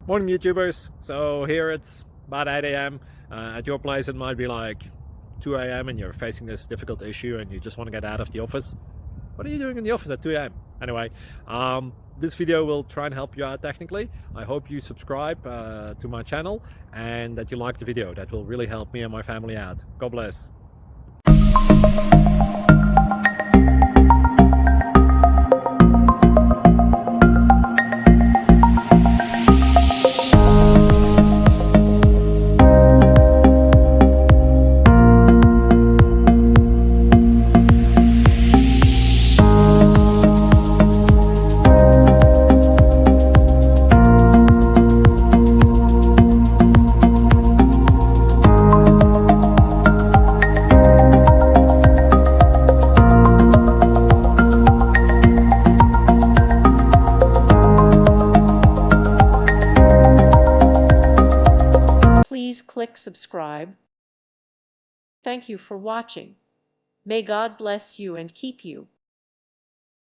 Morning YouTubers. So here it's about 8 a.m. At your place it might be like 2 a.m. and you're facing this difficult issue and you just want to get out of the office. What are you doing in the office at 2 a.m.? Anyway, this video will try and help you out technically. I hope you subscribe to my channel and that you like the video. That will really help me and my family out. God bless. Please click subscribe. Thank you for watching. May God bless you and keep you.